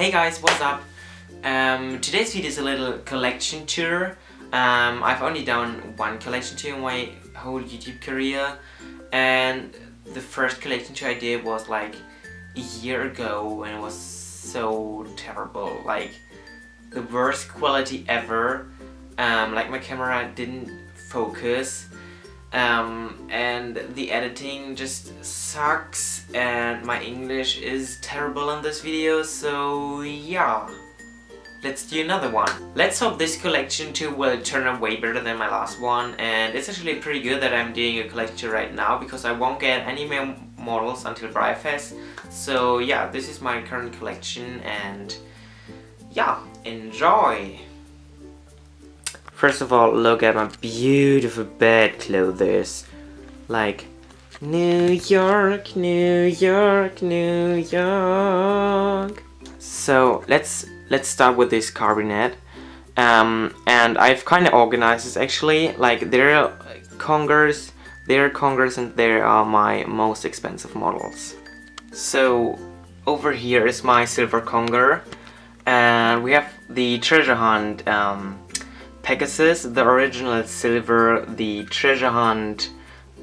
Hey guys, what's up? Today's video is a little collection tour. I've only done one collection tour in my whole YouTube career, and the first collection tour I did was like a year ago, and it was so terrible, like the worst quality ever. Like my camera didn't focus, and the editing just sucks, and my English is terrible on this video, so yeah. Let's do another one. Let's hope this collection tour will turn out way better than my last one, and it's actually pretty good that I'm doing a collection tour right now because I won't get any more models until Breyer. So yeah, this is my current collection, and yeah, enjoy! First of all, look at my beautiful bed clothes. Like, New York, New York, New York. So let's start with this cabinet. And I've kind of organized this actually. Like, there are Congers, and there are my most expensive models. So over here is my silver Conger, and we have the treasure hunt Pegasus, the original silver, the treasure hunt,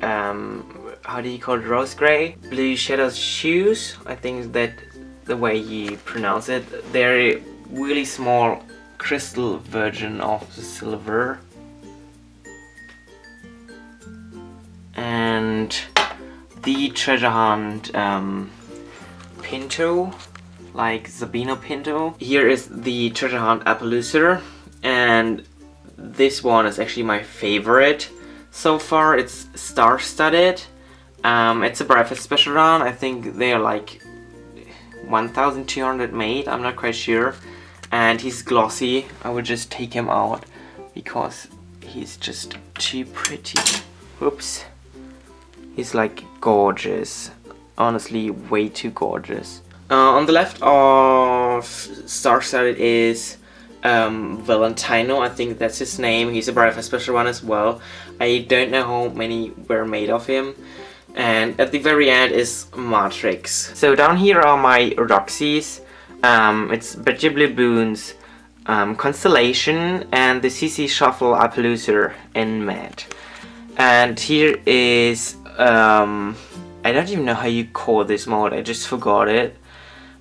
how do you call it, rose gray, blue shadows shoes, I think that the way you pronounce it. They're a really small crystal version of the silver. And the treasure hunt Pinto, like Sabino Pinto. Here is the treasure hunt Appaloosa, and this one is actually my favorite so far. It's star-studded. It's a Breyer special run. I think they are like 1,200 made, I'm not quite sure. And he's glossy. I would just take him out because he's just too pretty. Whoops. He's like gorgeous. Honestly, way too gorgeous. On the left of star-studded is Valentino, I think that's his name. He's a Breyer special one as well. I don't know how many were made of him. And at the very end is Matrix. So down here are my Roxy's. It's Ghibli Boons, Constellation, and the CC Shuffle Appaloosa in matte. And here is I don't even know how you call this mold, I just forgot it.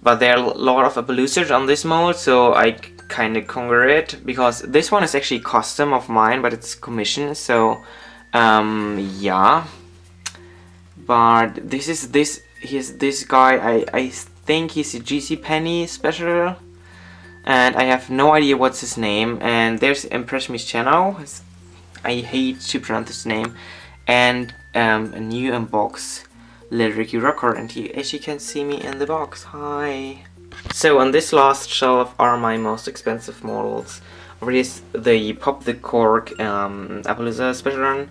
But there are a lot of Appaloosas on this mold, so I kind of conquer it, because this one is actually custom of mine, but it's commission, so yeah. But here's this guy, I think he's a JCPenney special, and I have no idea what's his name. And there's Impressioni's channel, I hate to pronounce his name, and a new unbox Lyric Rocker, and as you can see me in the box, hi. So on this last shelf are my most expensive models. Over here is the Pop the Cork Appaloosa special run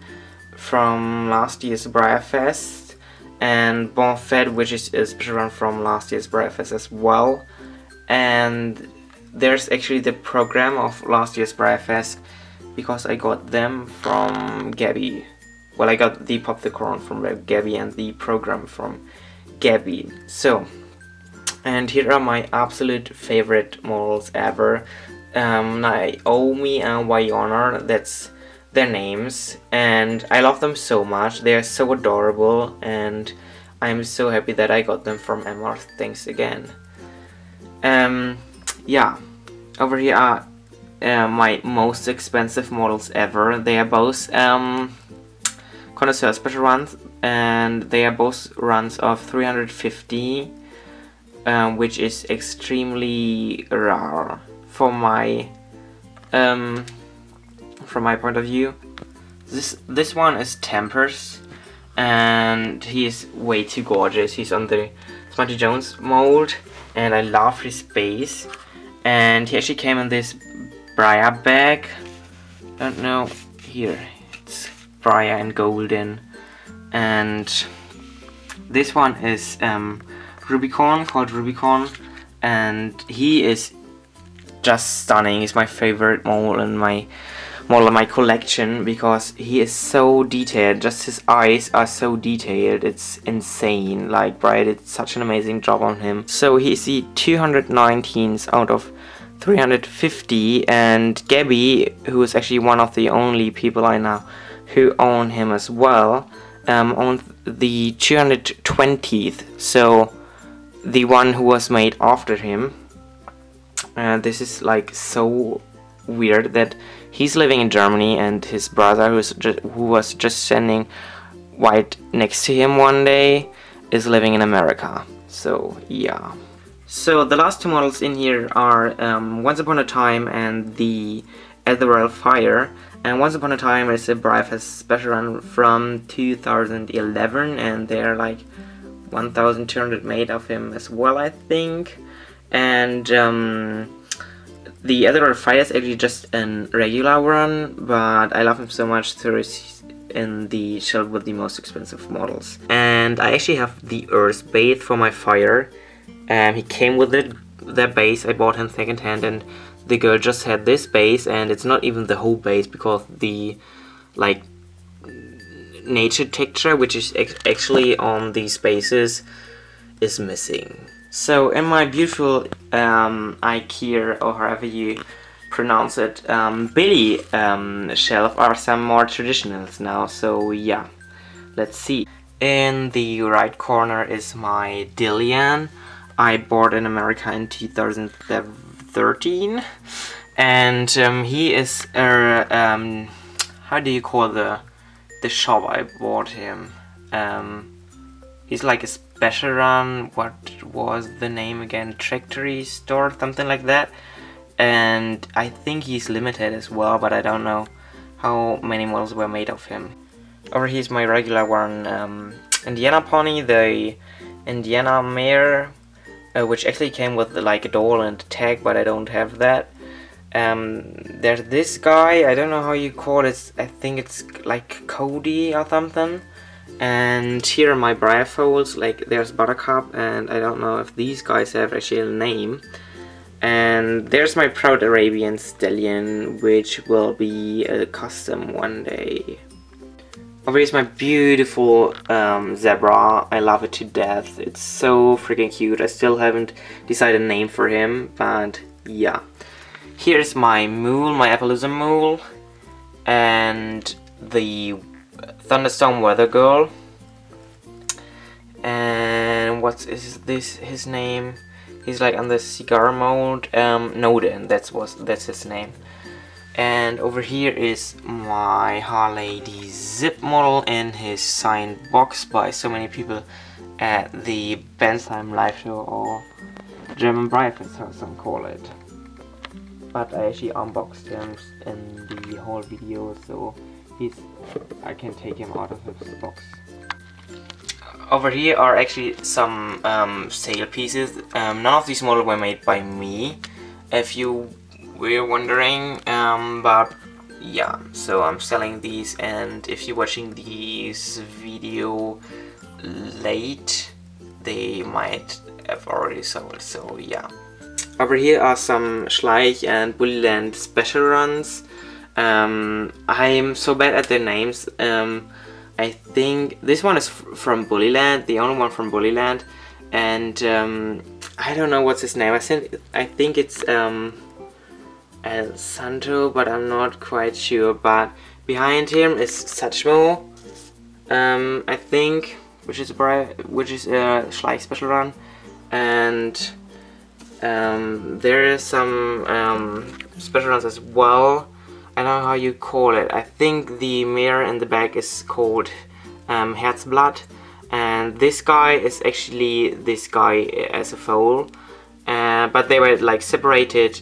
from last year's Breyer, and Bon Fed, which is a special run from last year's Breyer as well. And there's actually the program of last year's Breyer, because I got them from Gabby. Well, I got the Pop the Cork from Gabby and the program from Gabby. So, and here are my absolute favorite models ever. Naomi and Wyona, that's their names, and I love them so much. They are so adorable, and I'm so happy that I got them from MR. Thanks again. Yeah, over here are my most expensive models ever. They are both connoisseur special runs, and they are both runs of 350, which is extremely rare for my from my point of view. This one is Tempers, and he is way too gorgeous. He's on the Smutty Jones mold, and I love his base. And he actually came in this Breyer bag. Don't know, here it's Breyer and golden. And this one is Rubicon, called Rubicon, and he is just stunning. He's my favorite mold and my model in my collection because he is so detailed. Just his eyes are so detailed, it's insane. Like, Breyer did such an amazing job on him. So he's the 219th out of 350, and Gabby, who is actually one of the only people I know who own him as well, on the 220th, so the one who was made after him. This is like so weird that he's living in Germany and his brother, who was just standing right next to him one day, is living in America. So yeah. So the last two models in here are Once Upon a Time and the Ethereal Fire. And Once Upon a Time is a Breyer special run from 2011, and they're like 1,200 made of him as well, I think. And the Ethereal Fire is actually just a regular run, but I love him so much, so he's in the shelf with the most expensive models. And I actually have the Earth Bathe for my fire. He came with that base. I bought him secondhand, and the girl just had this base, and it's not even the whole base because the like nature texture, which is actually on these bases, is missing. So in my beautiful IKEA, or however you pronounce it, Billy shelf are some more traditionals now. So yeah, let's see. In the right corner is my Dillian. I bought in America in 2013, and he is how do you call the shop I bought him? He's like a special run. What was the name again? Tractory store, something like that. And I think he's limited as well, but I don't know how many models were made of him. Over here's my regular one, Indiana Pony, the Indiana Mare, which actually came with like a doll and a tag, but I don't have that. There's this guy, I don't know how you call it, I think it's like Cody or something. And here are my Breyer folds, like there's Buttercup, and I don't know if these guys have actually a name. And there's my Proud Arabian Stallion, which will be a custom one day. Over here's my beautiful zebra. I love it to death. It's so freaking cute. I still haven't decided a name for him, but yeah. Here's my mule, my Appaloosa mule, and the Thunderstorm Weather Girl. And what is this? His name? He's like on the cigar mode. Noden. That's his name. And over here is my Harley D Zip model in his signed box by so many people at the Bensheim live show, or German Breifest, how some call it. But I actually unboxed him in the whole video, so I can take him out of his box. Over here are actually some sale pieces. None of these models were made by me, if you were wondering, but yeah, so I'm selling these, and if you're watching this video late, they might have already sold, so yeah. Over here are some Schleich and Bullyland special runs. I'm so bad at their names. I think this one is from Bullyland, the only one from Bullyland, and I don't know what's his name. I think it's El Santo, but I'm not quite sure. But behind him is Satchmo, I think, which is a Schleich special run, and there is some special runs as well. I don't know how you call it. I think the mirror in the back is called Herzblatt, and this guy is actually this guy as a foal. But they were like separated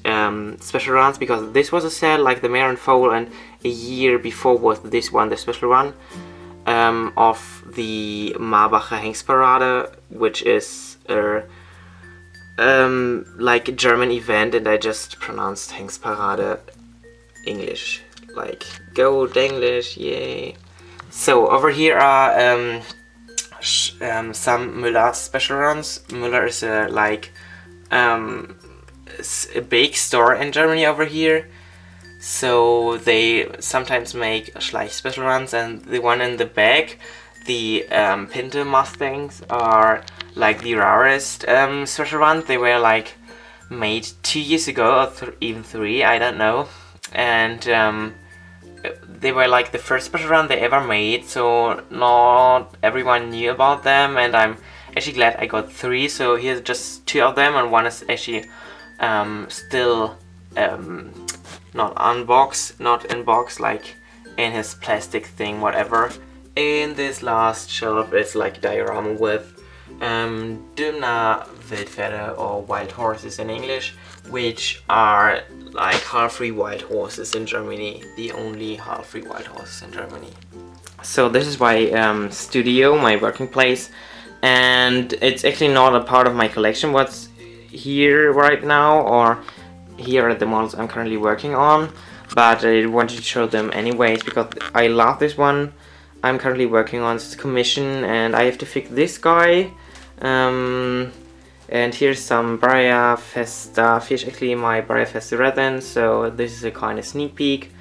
special runs, because this was a set like the mare and foal, and a year before was this one, the special run of the Marbacher Hengstparade, which is like a German event, and I just pronounced Hengstparade English, like go English, yay. So over here are some Müller special runs. Müller is a bake store in Germany over here. so they sometimes make Schleich special runs, and the one in the back, the Pinto Mustangs, are like the rarest special runs. They were like made 2 years ago, or even 3, I don't know, and they were like the first special run they ever made, so not everyone knew about them, and I'm actually glad I got 3. So here's just 2 of them, and one is actually still not unboxed, not in box, like in his plastic thing, whatever. In this last shelf is like a diorama with Dümner Wildpferde, or wild horses in English, which are like half-free wild horses in Germany, the only half-free wild horses in Germany. So this is my studio, my working place, and it's actually not a part of my collection what's here right now, or here are the models I'm currently working on, but I wanted to show them anyways because I love this one I'm currently working on. It's a commission and I have to fix this guy. And here's some Breyer Festa. Here's actually my Breyer Festa Resin, so this is a kind of sneak peek.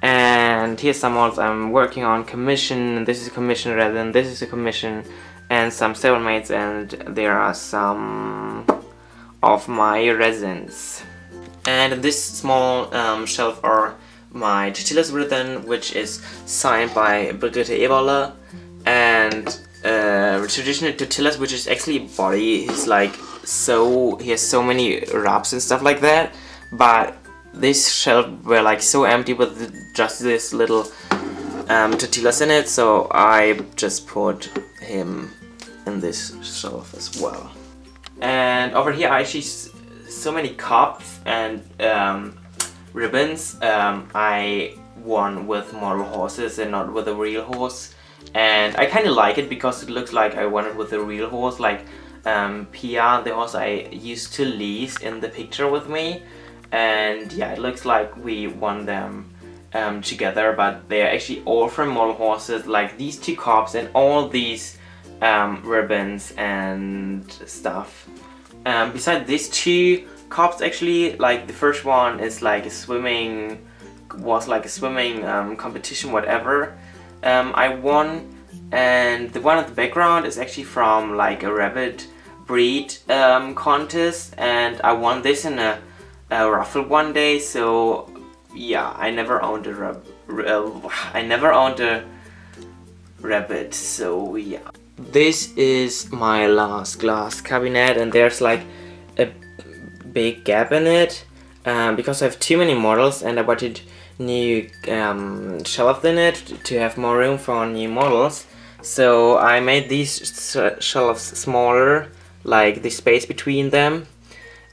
And here's some models I'm working on, commission. This is a commission resin, this is a commission, and some stablemates, and there are some of my resins. And in this small shelf are my Tortillas resin, which is signed by Brigitte Eberle, and traditional Tortillas, which is actually body. He's like he has so many wraps and stuff like that, but this shelf were like so empty with just this little Tortillas in it, so I just put him in this shelf as well. And over here I actually so many cups and ribbons. I won with model horses and not with a real horse, and I kind of like it because it looks like I won it with a real horse, like Pia, the horse I used to lease in the picture with me, and yeah, it looks like we won them together, but they're actually all from model horses, like these 2 cups and all these ribbons and stuff. Besides these 2 cups, actually, like the first one is like a swimming, competition, whatever. I won, and the one at the background is actually from like a rabbit breed contest, and I won this in a raffle one day. So yeah, I never owned a rabbit, so yeah. This is my last glass cabinet, and there's like a big gap in it because I have too many models and I wanted new shelves in it to have more room for new models. So I made these shelves smaller, like the space between them.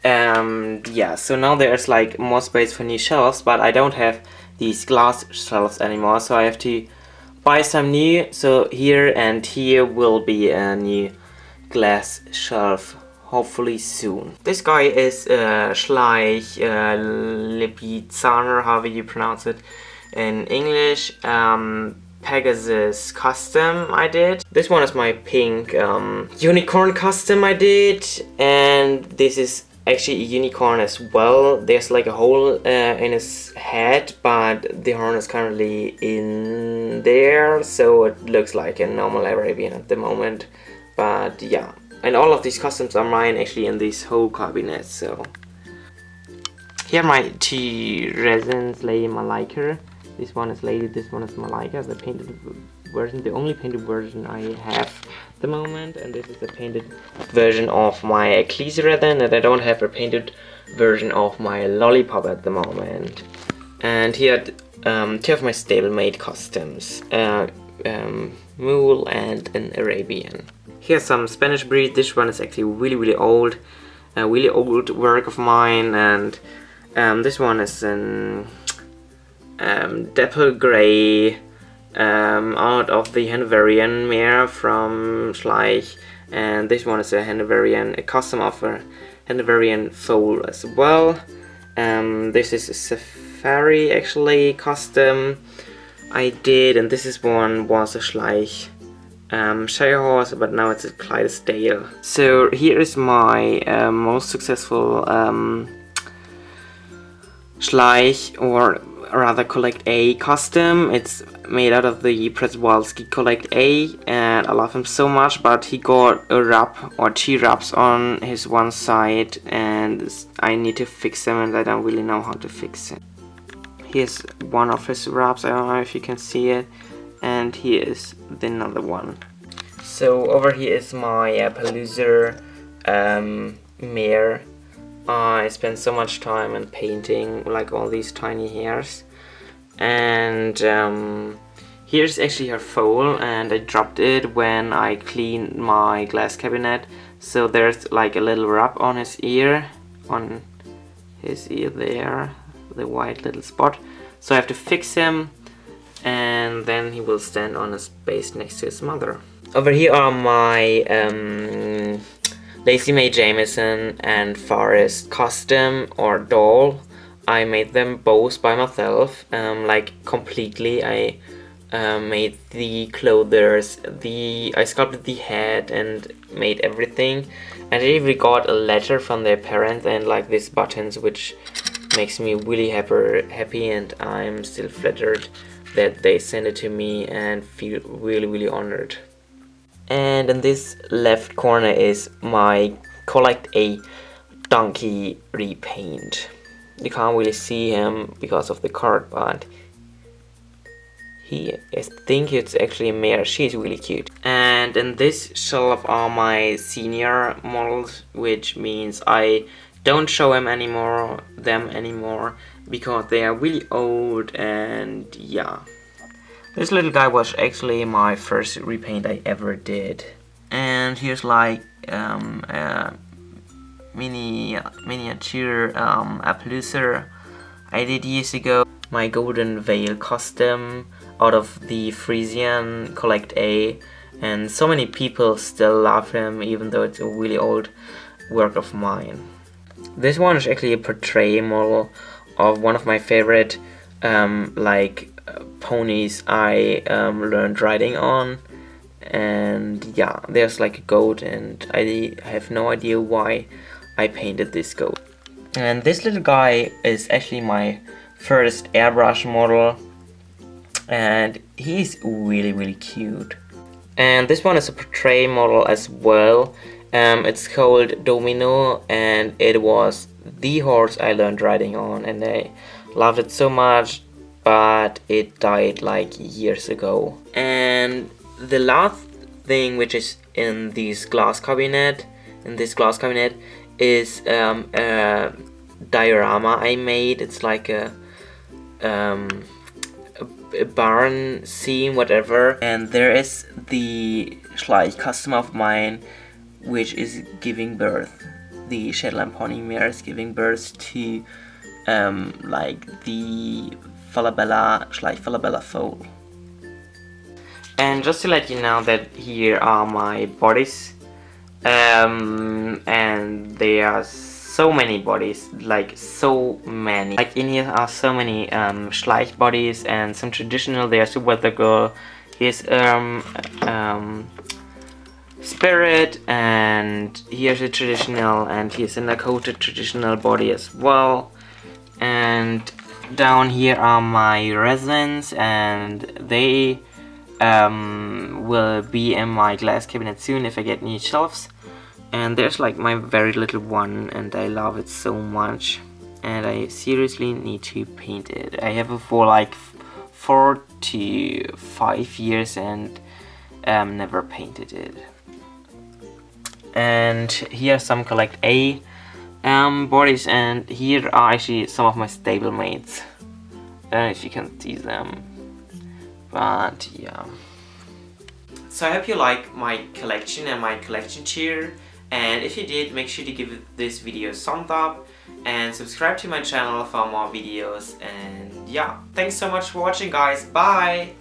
Yeah, so now there's like more space for new shelves, but I don't have these glass shelves anymore, so I have to buy some new. So here and here will be a new glass shelf, hopefully soon. This guy is Schleich Lipizzaner, however you pronounce it in English. Pegasus custom I did. This one is my pink unicorn custom I did, and this is actually a unicorn as well. There's like a hole in his head, but the horn is currently in there, so it looks like a normal Arabian at the moment. But yeah, and all of these customs are mine actually in this whole cabinet. So here are my 2 resins, Lady Malika. This one is Lady, this one is Malika, the painted version, the only painted version I have at the moment. And this is a painted version of my Ecclesia resin, and I don't have a painted version of my Lollipop at the moment. And here are 2 of my stablemate customs, Mule and an Arabian. Here's some Spanish breed. This one is actually really old, a really old work of mine, and this one is an dapple grey out of the Hanoverian mare from Schleich, and this one is a Hanoverian, a custom of a Hanoverian foal as well. This is a Safari actually custom I did, and this is one was a Schleich Shire horse, but now it's a Clydesdale. So here is my most successful Schleich, or rather Collect A custom. It's made out of the Przewalski Collect A, and I love him so much, but he got a wrap or 2 wraps on his one side, and I need to fix them, and I don't really know how to fix it. Here's one of his wraps, I don't know if you can see it, and here's the another one. So over here is my Palooza mare. I spent so much time in painting like all these tiny hairs, and here's actually her foal, and I dropped it when I cleaned my glass cabinet, so there's like a little rub on his ear there, the white little spot, so I have to fix him, and then he will stand on his base next to his mother. Over here are my Lacey May Jameson and Forest custom or doll. I made them both by myself, like completely. I made the clothes, I sculpted the head and made everything. And I even got a letter from their parents and like these buttons, which makes me really happy, and I'm still flattered that they sent it to me and feel really honored. And in this left corner is my Collect A donkey repaint. You can't really see him because of the card, but I think it's actually a mare. She's really cute. And in this shelf are my senior models, which means I don't show them anymore because they are really old, and yeah. This little guy was actually my first repaint I ever did. And here's like a miniature Appaloosa I did years ago. My Golden Veil custom out of the Frisian Collect A, and so many people still love him even though it's a really old work of mine. This one is actually a portrait model of one of my favorite ponies I learned riding on, and yeah, there's like a goat, and I have no idea why I painted this goat. And this little guy is actually my first airbrush model, and he's really cute. And this one is a portrait model as well. It's called Domino, and it was the horse I learned riding on, and I loved it so much, but it died like years ago. And the last thing which is in this glass cabinet is a diorama I made. It's like a barn scene, whatever, and there is the Schleich custom of mine, which is giving birth. The Shetland pony mare is giving birth to like the Schleich Falabella foal. And just to let you know that here are my bodies, and there are so many bodies, like so many. Like in here are so many Schleich bodies and some traditional. There's a weather girl. Here's Spirit, and here's a traditional, and here's a Dakota traditional body as well. And down here are my resins, and they will be in my glass cabinet soon if I get new shelves. And there's like my very little one, and I love it so much, and I seriously need to paint it. I have it for like 4 to 5 years and never painted it. And here are some Collect A bodies, and here are actually some of my stablemates. I don't know if you can see them, but yeah. So I hope you like my collection and my collection tour, and if you did, make sure to give this video a thumbs up and subscribe to my channel for more videos. And yeah, thanks so much for watching, guys. Bye!